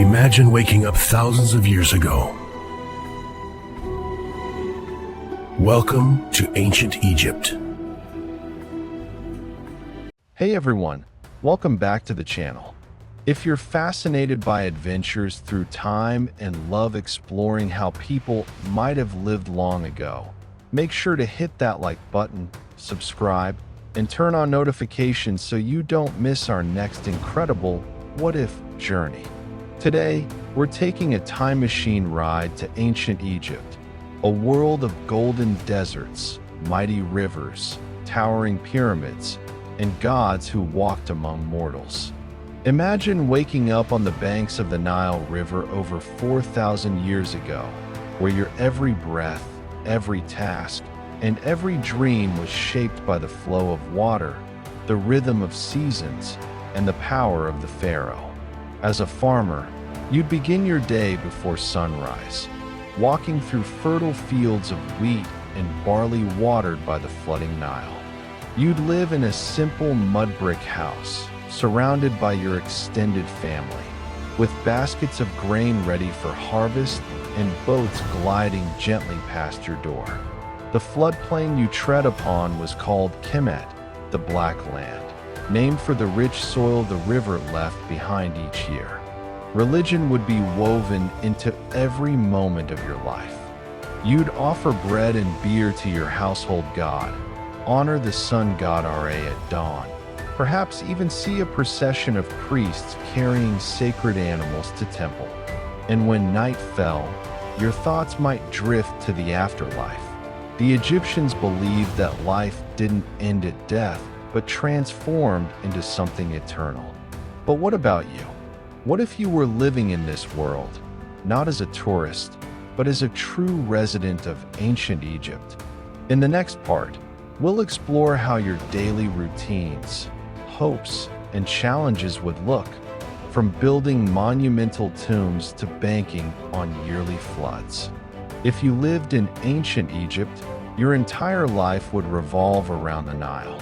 Imagine waking up thousands of years ago. Welcome to ancient Egypt. Hey everyone, welcome back to the channel. If you're fascinated by adventures through time and love exploring how people might have lived long ago, make sure to hit that like button, subscribe, and turn on notifications so you don't miss our next incredible What If journey. Today, we're taking a time machine ride to ancient Egypt, a world of golden deserts, mighty rivers, towering pyramids, and gods who walked among mortals. Imagine waking up on the banks of the Nile River over 4,000 years ago, where your every breath, every task, and every dream was shaped by the flow of water, the rhythm of seasons, and the power of the pharaoh. As a farmer, you'd begin your day before sunrise, walking through fertile fields of wheat and barley watered by the flooding Nile. You'd live in a simple mud brick house, surrounded by your extended family, with baskets of grain ready for harvest and boats gliding gently past your door. The floodplain you tread upon was called Kemet, the Black Land, named for the rich soil the river left behind each year. Religion would be woven into every moment of your life. You'd offer bread and beer to your household god, honor the sun god Ra at dawn, perhaps even see a procession of priests carrying sacred animals to temple. And when night fell, your thoughts might drift to the afterlife. The Egyptians believed that life didn't end at death, but transformed into something eternal. But what about you? What if you were living in this world, not as a tourist, but as a true resident of ancient Egypt? In the next part, we'll explore how your daily routines, hopes, and challenges would look, from building monumental tombs to banking on yearly floods. If you lived in ancient Egypt, your entire life would revolve around the Nile.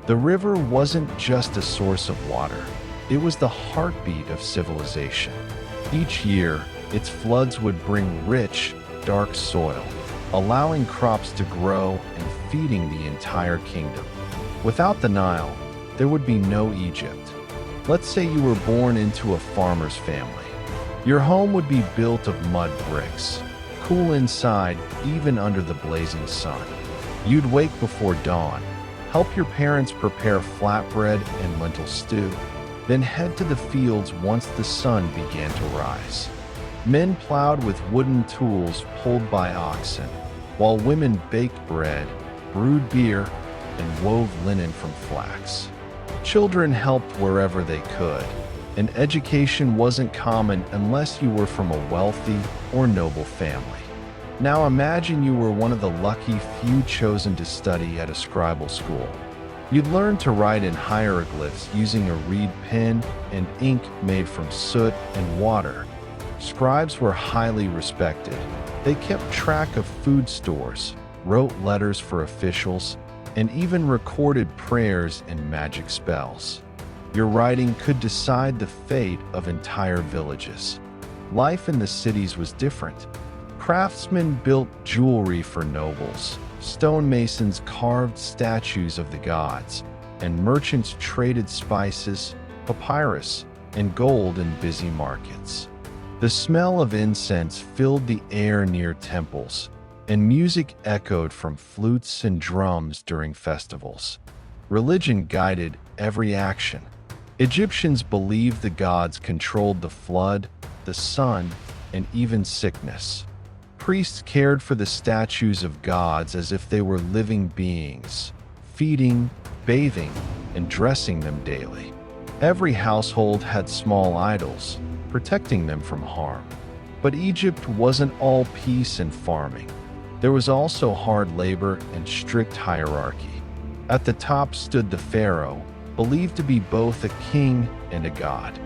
The river wasn't just a source of water, it was the heartbeat of civilization. Each year, its floods would bring rich, dark soil, allowing crops to grow and feeding the entire kingdom. Without the Nile, there would be no Egypt. Let's say you were born into a farmer's family. Your home would be built of mud bricks, cool inside even under the blazing sun. You'd wake before dawn, help your parents prepare flatbread and lentil stew, then head to the fields once the sun began to rise. Men plowed with wooden tools pulled by oxen, while women baked bread, brewed beer, and wove linen from flax. Children helped wherever they could, and education wasn't common unless you were from a wealthy or noble family. Now imagine you were one of the lucky few chosen to study at a scribal school. You'd learn to write in hieroglyphs using a reed pen and ink made from soot and water. Scribes were highly respected. They kept track of food stores, wrote letters for officials, and even recorded prayers and magic spells. Your writing could decide the fate of entire villages. Life in the cities was different. Craftsmen built jewelry for nobles, stonemasons carved statues of the gods, and merchants traded spices, papyrus, and gold in busy markets. The smell of incense filled the air near temples, and music echoed from flutes and drums during festivals. Religion guided every action. Egyptians believed the gods controlled the flood, the sun, and even sickness. Priests cared for the statues of gods as if they were living beings, feeding, bathing, and dressing them daily. Every household had small idols, protecting them from harm. But Egypt wasn't all peace and farming. There was also hard labor and strict hierarchy. At the top stood the pharaoh, believed to be both a king and a god.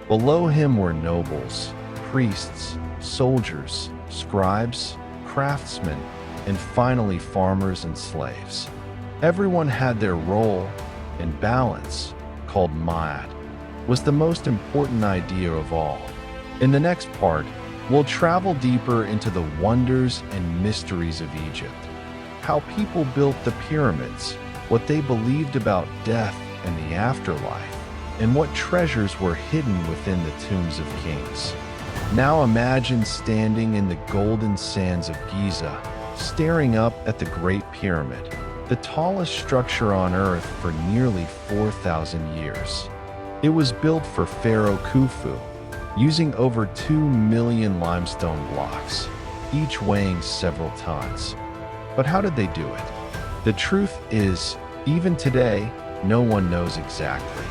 Below him were nobles, priests, soldiers, scribes, craftsmen, and finally farmers and slaves. Everyone had their role, and balance, called ma'at, was the most important idea of all. In the next part, we'll travel deeper into the wonders and mysteries of Egypt, how people built the pyramids, what they believed about death and the afterlife, and what treasures were hidden within the tombs of kings. Now imagine standing in the golden sands of Giza, staring up at the Great Pyramid, the tallest structure on Earth for nearly 4,000 years. It was built for Pharaoh Khufu, using over 2 million limestone blocks, each weighing several tons. But how did they do it? The truth is, even today, no one knows exactly.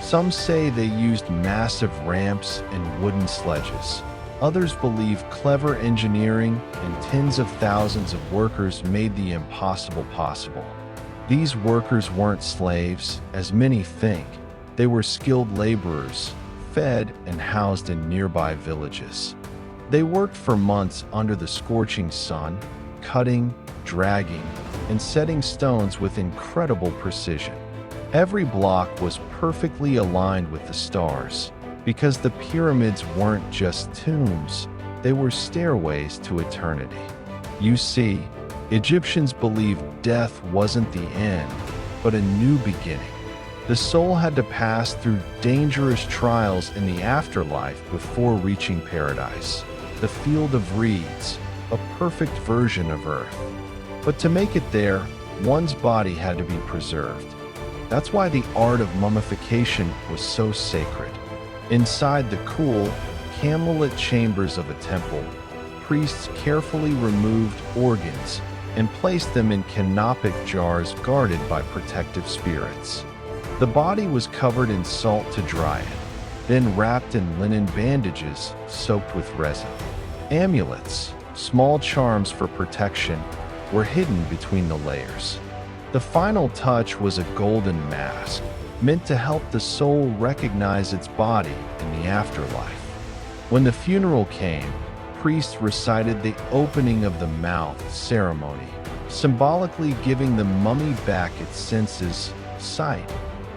Some say they used massive ramps and wooden sledges. Others believe clever engineering and tens of thousands of workers made the impossible possible. These workers weren't slaves, as many think. They were skilled laborers, fed and housed in nearby villages. They worked for months under the scorching sun, cutting, dragging, and setting stones with incredible precision. Every block was perfectly aligned with the stars, because the pyramids weren't just tombs, they were stairways to eternity. You see, Egyptians believed death wasn't the end, but a new beginning. The soul had to pass through dangerous trials in the afterlife before reaching paradise, the field of reeds, a perfect version of Earth. But to make it there, one's body had to be preserved. That's why the art of mummification was so sacred. Inside the cool, candlelit chambers of a temple, priests carefully removed organs and placed them in canopic jars guarded by protective spirits. The body was covered in salt to dry it, then wrapped in linen bandages soaked with resin. Amulets, small charms for protection, were hidden between the layers. The final touch was a golden mask, meant to help the soul recognize its body in the afterlife. When the funeral came, priests recited the opening of the mouth ceremony, symbolically giving the mummy back its senses, sight,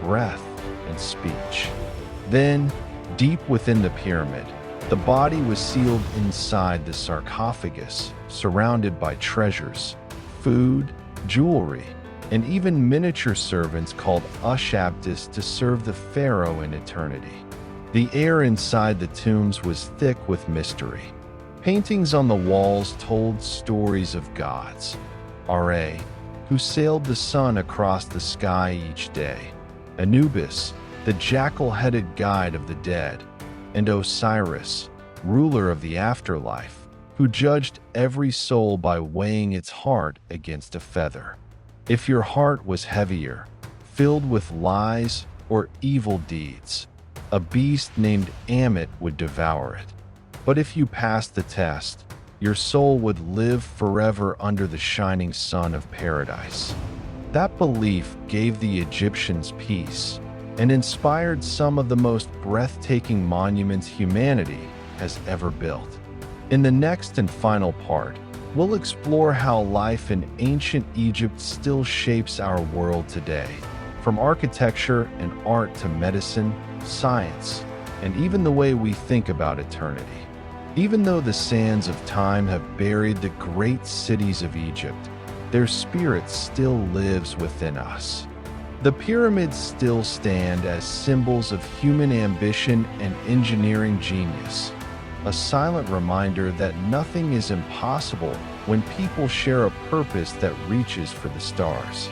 breath, and speech. Then, deep within the pyramid, the body was sealed inside the sarcophagus, surrounded by treasures, food, jewelry, and even miniature servants called ushabtis to serve the pharaoh in eternity. The air inside the tombs was thick with mystery. Paintings on the walls told stories of gods. Ra, who sailed the sun across the sky each day, Anubis, the jackal-headed guide of the dead, and Osiris, ruler of the afterlife, who judged every soul by weighing its heart against a feather. If your heart was heavier, filled with lies or evil deeds, a beast named Ammit would devour it. But if you passed the test, your soul would live forever under the shining sun of paradise. That belief gave the Egyptians peace and inspired some of the most breathtaking monuments humanity has ever built. In the next and final part, we'll explore how life in ancient Egypt still shapes our world today, from architecture and art to medicine, science, and even the way we think about eternity. Even though the sands of time have buried the great cities of Egypt, their spirit still lives within us. The pyramids still stand as symbols of human ambition and engineering genius, a silent reminder that nothing is impossible when people share a purpose that reaches for the stars.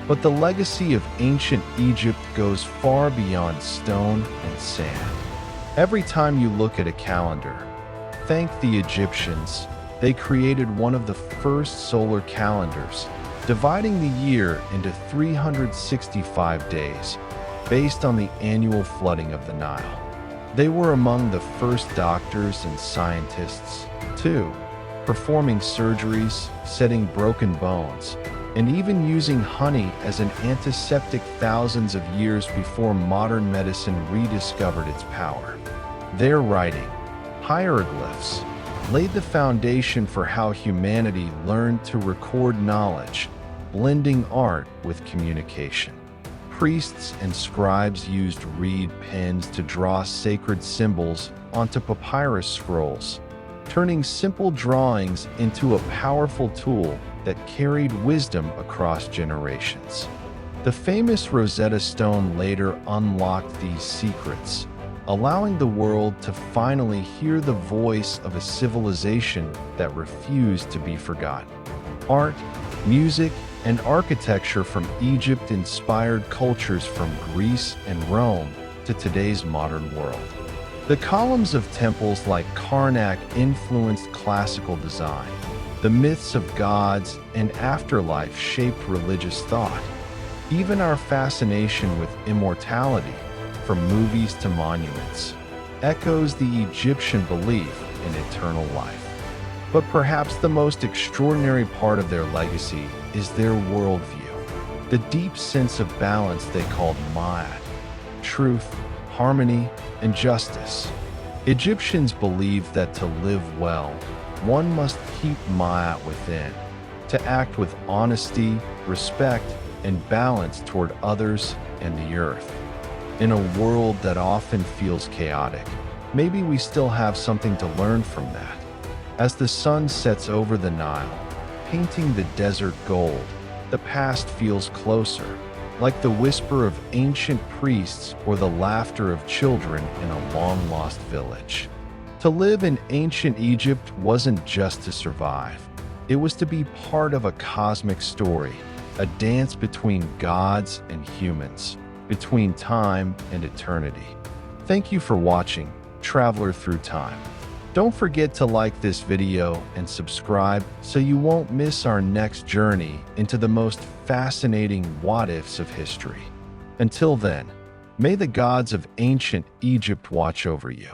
But the legacy of ancient Egypt goes far beyond stone and sand. Every time you look at a calendar, thank the Egyptians. They created one of the first solar calendars, dividing the year into 365 days, based on the annual flooding of the Nile. They were among the first doctors and scientists, too, performing surgeries, setting broken bones, and even using honey as an antiseptic thousands of years before modern medicine rediscovered its power. Their writing, hieroglyphs, laid the foundation for how humanity learned to record knowledge, blending art with communication. Priests and scribes used reed pens to draw sacred symbols onto papyrus scrolls, turning simple drawings into a powerful tool that carried wisdom across generations. The famous Rosetta Stone later unlocked these secrets, allowing the world to finally hear the voice of a civilization that refused to be forgotten. Art, music, and architecture from Egypt inspired cultures from Greece and Rome to today's modern world. The columns of temples like Karnak influenced classical design. The myths of gods and afterlife shaped religious thought. Even our fascination with immortality, from movies to monuments, echoes the Egyptian belief in eternal life. But perhaps the most extraordinary part of their legacy is their worldview, the deep sense of balance they called Ma'at, truth, harmony, and justice. Egyptians believed that to live well, one must keep Ma'at within, to act with honesty, respect, and balance toward others and the earth. In a world that often feels chaotic, maybe we still have something to learn from that. As the sun sets over the Nile, painting the desert gold, the past feels closer, like the whisper of ancient priests or the laughter of children in a long-lost village. To live in ancient Egypt wasn't just to survive. It was to be part of a cosmic story, a dance between gods and humans, between time and eternity. Thank you for watching, Traveler Through Time. Don't forget to like this video and subscribe so you won't miss our next journey into the most fascinating what-ifs of history. Until then, may the gods of ancient Egypt watch over you.